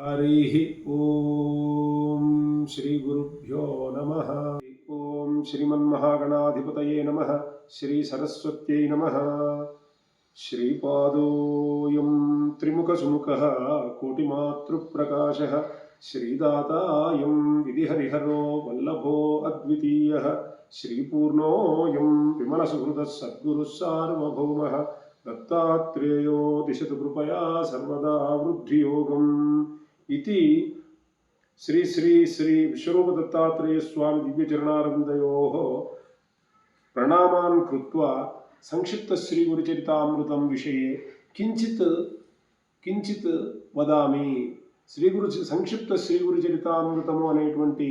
हरिः ॐ श्रीगुरुभ्यो नमः। ॐ श्रीमन्महागणाधिपतये नमः। श्रीसरस्वत्यै नमः। श्रीपादोऽयं त्रिमुखसुमुखः कोटिमातृप्रकाशः श्रीदातायं विधिहरिहरो वल्लभो अद्वितीयः श्रीपूर्णोऽयं विमलसुहृदः सद्गुरुः सार्वभौमः दत्तात्रेयो दिशतु कृपया सर्वदा वृद्धियोगम् इति श्री श्री श्री विश्वरूप दत्तात्रेय स्वामी दिव्यचरणारविन्दयोः प्रणामान् कृत्वा संक्षिप्त श्री गुरुचरितामृतं विषये किंचित वदामि। संक्षिप्त श्री गुरुचरितामृतము అనేటువంటి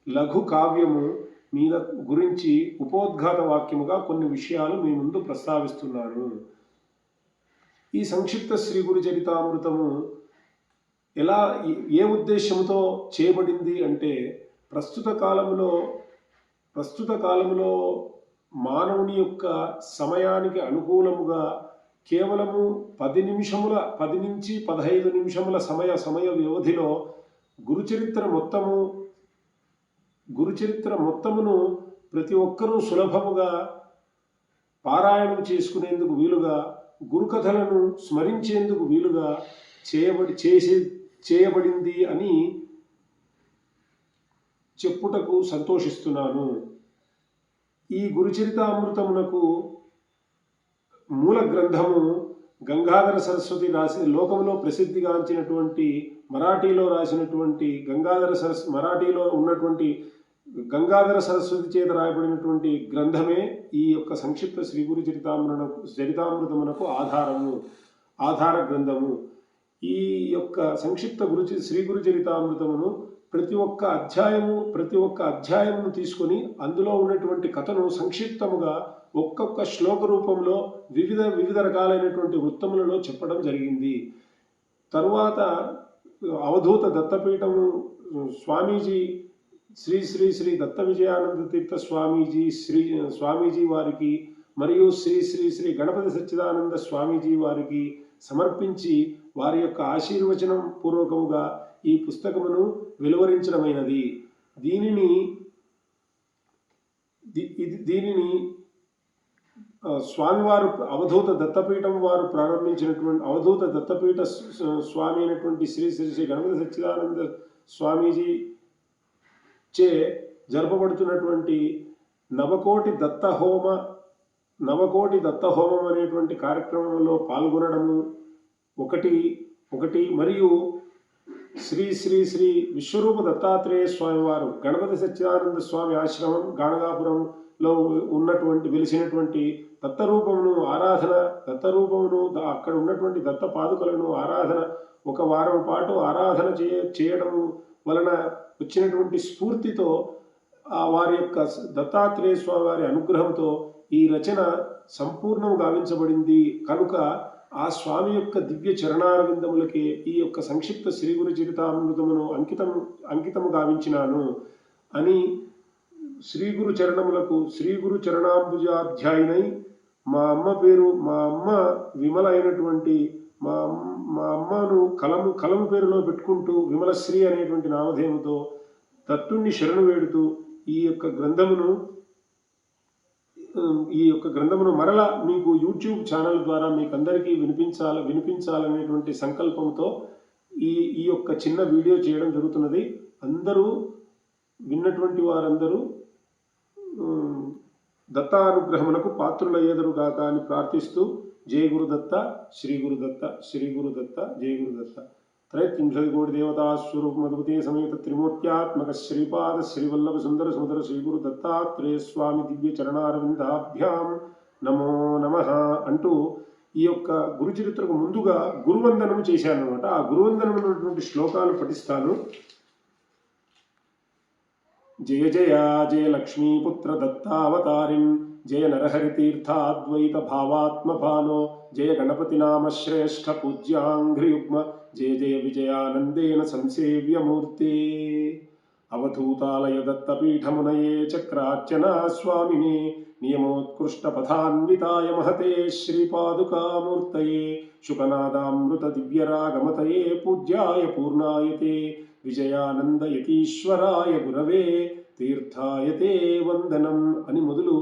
లఘు కావ్యము మీద గురించి ఉపోద్ఘాత వాక్యముగా కొన్ని విషయాలు మీ ముందు ప్రస్తావిస్తున్నాను. ఈ సంక్షిప్త శ్రీ గురుచరితామృతము ఎలా ఏ ఉద్దేశంతో చేయబడింది అంటే ప్రస్తుత కాలంలో మానవుని యొక్క సమయానికి అనుకూలముగా కేవలము 10 నుంచి 15 నిమిషముల సమయ వ్యవధిలో గురుచరిత్ర మొత్తమును ప్రతి ఒక్కరూ సులభముగా పారాయణం చేసుకునేందుకు వీలుగా గురుకథలను స్మరించేందుకు వీలుగా చేయబడింది అని చెప్పుటకు సంతోషిస్తున్నాను. ఈ గురుచరితామృతమునకు మూల గ్రంథము గంగాధర సరస్వతి రాసి లోకంలో ప్రసిద్ధిగాంచినటువంటి మరాఠీలో రాసినటువంటి మరాఠీలో ఉన్నటువంటి గంగాధర సరస్వతి చేత రాయబడినటువంటి గ్రంథమే ఈ యొక్క సంక్షిప్త శ్రీ గురు చరితామృతమునకు ఆధార గ్రంథము. ఈ యొక్క సంక్షిప్త శ్రీ గురు చరితామృతమును ప్రతి ఒక్క అధ్యాయమును తీసుకొని అందులో ఉన్నటువంటి కథను సంక్షిప్తముగా ఒక్కొక్క శ్లోక రూపంలో వివిధ రకాలైనటువంటి వృత్తములలో చెప్పడం జరిగింది. తరువాత అవధూత దత్తపీఠము స్వామీజీ శ్రీ శ్రీ శ్రీ దత్త విజయానంద తీర్థ స్వామీజీ వారికి మరియు శ్రీ శ్రీ శ్రీ గణపతి సచ్చిదానంద స్వామీజీ వారికి సమర్పించి వారి యొక్క ఆశీర్వచనం పూర్వకముగా ఈ పుస్తకమును వెలువరించడమైనది. దీనిని స్వామివారు అవధూత దత్తపీఠం వారు ప్రారంభించినటువంటి అవధూత దత్తపీఠ స్వామి అయినటువంటి శ్రీ శ్రీ శ్రీ గణపతి సచ్చిదానంద స్వామీజీ చే జరపబడుతున్నటువంటి నవకోటి దత్తహోమం అనేటువంటి కార్యక్రమంలో పాల్గొనడము ఒకటి మరియు శ్రీ శ్రీ శ్రీ విశ్వరూప దత్తాత్రేయ స్వామి వారు గణపతి సచ్చిదానంద స్వామి ఆశ్రమం గాణగాపురంలో వెలిసినటువంటి దత్తరూపమును అక్కడ ఉన్నటువంటి దత్త పాదుకలను ఆరాధన ఒక వారం పాటు ఆరాధన చేయడం వలన వచ్చినటువంటి స్ఫూర్తితో వారి యొక్క దత్తాత్రేయ స్వామి వారి అనుగ్రహంతో ఈ రచన సంపూర్ణం గావించబడింది కనుక ఆ స్వామి యొక్క దివ్య చరణారవిందములకే ఈ యొక్క సంక్షిప్త శ్రీ గురు చరితామృతమును అంకితము గావించినాను అని శ్రీ గురు చరణాంబుజాధ్యాయునై మా అమ్మ విమల అయినటువంటి మా అమ్మను కలము పేరులో పెట్టుకుంటూ విమలశ్రీ అనేటువంటి నామధేయముతో దత్తుణ్ణి శరణు వేడుతూ ఈ యొక్క గ్రంథమును మరలా మీకు యూట్యూబ్ ఛానల్ ద్వారా మీకు అందరికీ వినిపించాలనేటువంటి సంకల్పంతో ఈ యొక్క చిన్న వీడియో చేయడం జరుగుతున్నది. అందరూ విన్నటువంటి వారందరూ దత్తానుగ్రహమునకు పాత్రులయ్యేదరుగాక అని ప్రార్థిస్తూ జయ గురుదత్త శ్రీ గురుదత్త శ్రీ గురుదత్త జయ గురుదత్త. 330 కోటి దేవతా స్వరూప మధుపతి సమేత త్రిమూర్త్యాత్మక శ్రీపాద శ్రీవల్లభ సుందర సుమధుర శ్రీ గురు దత్తాత్రేయ స్వామి దివ్య చరణారవిందాభ్యాం నమో నమః అంటూ ఈ యొక్క గురుచరిత్రకు ముందుగా గురువందనము చేశానమాట. ఆ గురువందనమైనటువంటి శ్లోకాలు పఠిస్తాను. జయ జయ జయ లక్ష్మీపుత్ర దత్తావతారిం జయ నరహరితీర్థాద్వైత భావాత్మభానో జయ గణపతి నామ శ్రేష్ఠ పూజ్యాంఘ్రియుగ్మ జయ జయ విజయానందేన సంసేవ్యమూర్తే. అవధూతాలయ దత్తపీఠమునయే చక్రార్చనా స్వామినే నియమోత్కృష్టపథాన్వితాయ మహతే శ్రీపాదుకామూర్తయే శుకనాదామృత దివ్యరాగమతయే పూజ్యాయ పూర్ణాయతే విజయానందయతీశ్వరాయ గురవే తీర్థాయతే వందనం అని మొదలు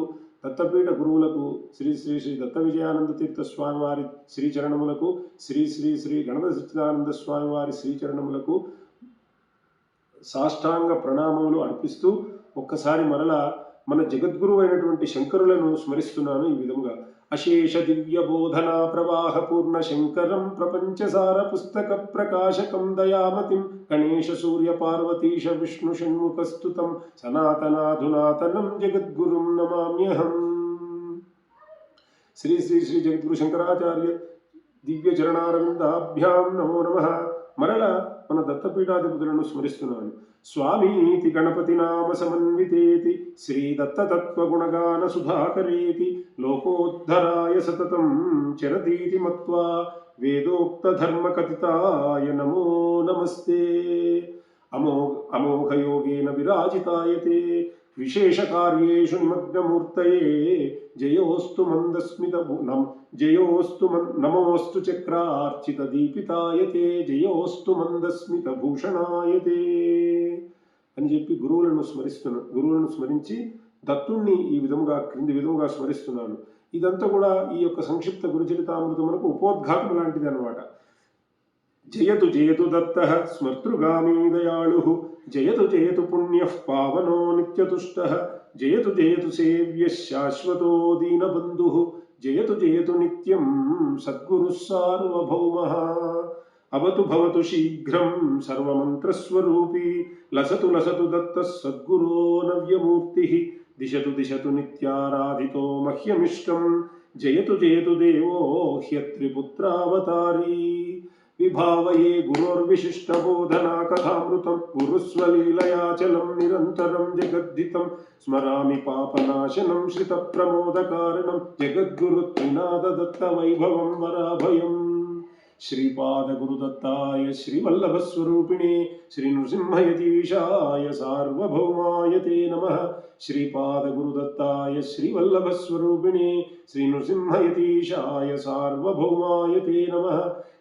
దత్తపీఠ గురువులకు శ్రీ శ్రీ శ్రీ దత్త విజయానంద తీర్థ స్వామివారి శ్రీచరణములకు శ్రీ శ్రీ శ్రీ గణపతి సచ్చిదానంద స్వామివారి శ్రీచరణములకు సాష్టాంగ ప్రణామములు అర్పిస్తూ ఒక్కసారి మరలా మన జగద్గురువు అయినటువంటి శంకరులను స్మరిస్తున్నాను ఈ విధంగా. అశేష దివ్య బోధనా ప్రవాహ పూర్ణ శంకరం ప్రపంచసార పుస్తక ప్రకాశకం దయామతిం గణేశ సూర్య పార్వతీశ విష్ణు షణ్ముఖస్తుతం సనాతనాధునాతనం జగద్గురుం నమామ్యహం. శ్రీ శ్రీ శ్రీ జగద్గురు శంకరాచార్య దివ్య చరణారవిందాభ్యాం నమో నమః. మరల మన దత్తపీఠాధిపతులను స్మరిస్తున్నాను. స్వామీతి గణపతి నామ సమన్వితేతి శ్రీ దత్తతత్వగుణగాన సుధాకరేతి లోకోద్ధరాయ సతతం చరతీతి మత్వా వేదోక్త ధర్మ కథితాయ నమో నమస్తే. అమోఘయోగేన విరాజితాయతే విశేష కార్యేషు నిమగ్నమూర్తయే జయోస్తు మందస్మిత జయోస్తు నమోస్తు చక్రార్చిత దీపితాయతే జయోస్తు మందస్మిత భూషణాయతే అని చెప్పి గురువులను స్మరించి దత్తుణ్ణి ఈ విధంగా క్రింది విధంగా స్మరిస్తున్నాను. ఇదంతా కూడా ఈ యొక్క సంక్షిప్త గురుచరితామృతమునకు ఉపోద్ఘాతం లాంటిది అన్నమాట. జయతు జయతు దత్తః స్మర్తృగామీ దయాళుః జయతు జయతు పుణ్యః పావనో నిత్యతుష్టః జయతు జయతు సేవ్యః శాశ్వతో దీనబంధుః జయతు జయతు నిత్యం సద్గురుః సార్వభౌమః. అవతు భవతు శీఘ్రం సర్వమంత్రస్వరూపీ లసతు లసతు దత్తః సద్గురో నవ్యమూర్తిః దిశతు దిశతు నిత్యారాధితో మహ్యమిష్టం జయతు జయతు దేవో హ్యత్రిపుత్రావతారీ. విభావయే గురోర్విశిష్టబోధనా కథామృతం గురుస్వలీలయాచలం నిరంతరం జగద్ధితం స్మరామి పాపనాశనం శ్రిత ప్రమోదకారణం జగద్గురు త్రినాద దత్త వైభవం వరాభయం. శ్రీపాదగురుదత్తాయ శ్రీవల్లభస్వరూపిణే శ్రీనృసింహయతీశాయ సార్వభౌమాయ తే నమః. శ్రీపాదగురుదత్తాయ శ్రీవల్లభస్వరూపిణే శ్రీనృసింహయతీశాయ సార్వభౌమాయ తే నమః.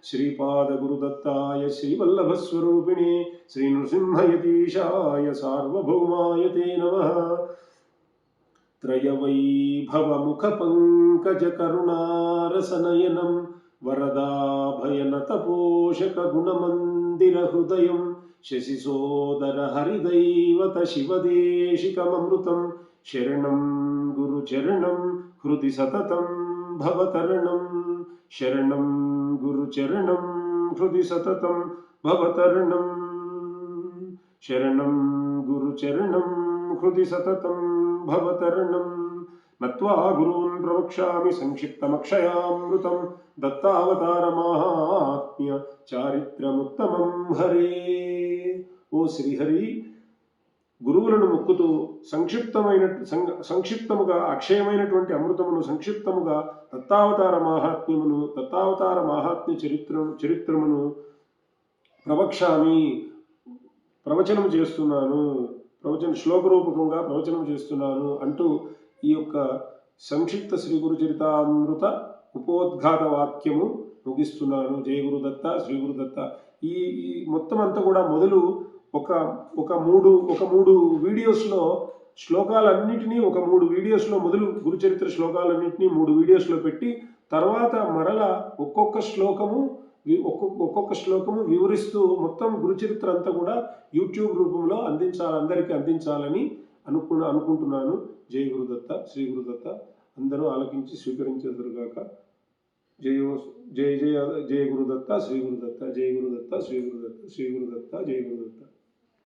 శ్రీపాదగురుదత్తాయ శ్రీవల్లభస్వరూపిణే శ్రీనృసింహయతీశాయ సార్వభౌమాయ తే నమః. త్రయవైభవముఖ పంకజ కరుణారసనయనం వరదాభయనతపోషక గుణమందిర హృదయం శశిసోదర హరిదైవత శివదేశికమమృతం శరణం గురుచరణం హృది సతతం భవతరణం శరణం గురుచరణం హృది సతతం భవతరణం శరణం గురుచరణం హృది సతతం భవతరణం. నత్వా గురూన్ ప్రవక్ష్యామి సంక్షిప్తమక్షయామృతం దత్తావతార మాహాత్మ్య చారిత్రముత్తమం హరే. ఓ శ్రీహరి, గురువులను మొక్కుతూ సంక్షిప్తముగా అక్షయమైనటువంటి అమృతమును సంక్షిప్తముగా దత్తావతార మాహాత్మ్య చరిత్రమును ప్రవచనం చేస్తున్నాను, శ్లోకరూపకంగా ప్రవచనం చేస్తున్నాను అంటూ ఈ యొక్క సంక్షిప్త శ్రీ గురు చరితామృత ఉపోద్ఘాత వాక్యము ముగిస్తున్నాను. జయ గురుదత్త, శ్రీ గురుదత్త. ఈ మొత్తం అంతా కూడా మొదలు ఒక మూడు వీడియోస్లో శ్లోకాలన్నింటినీ మొదలు గురుచరిత్ర శ్లోకాలన్నింటినీ 3 వీడియోస్లో పెట్టి తర్వాత మరల ఒక్కొక్క శ్లోకము వివరిస్తూ మొత్తం గురుచరిత్ర అంతా కూడా యూట్యూబ్ రూపంలో అందరికీ అందించాలని అనుకుంటున్నాను. జయ గురుదత్త, శ్రీ గురుదత్త. అందరూ ఆలకించి స్వీకరించేదురుగాక. జయ జయ జయ జయ గురుదత్త, శ్రీ గురుదత్త. జయ గురుదత్త, శ్రీ గురుదత్త. శ్రీ గురుదత్త, జయ గురుదత్త.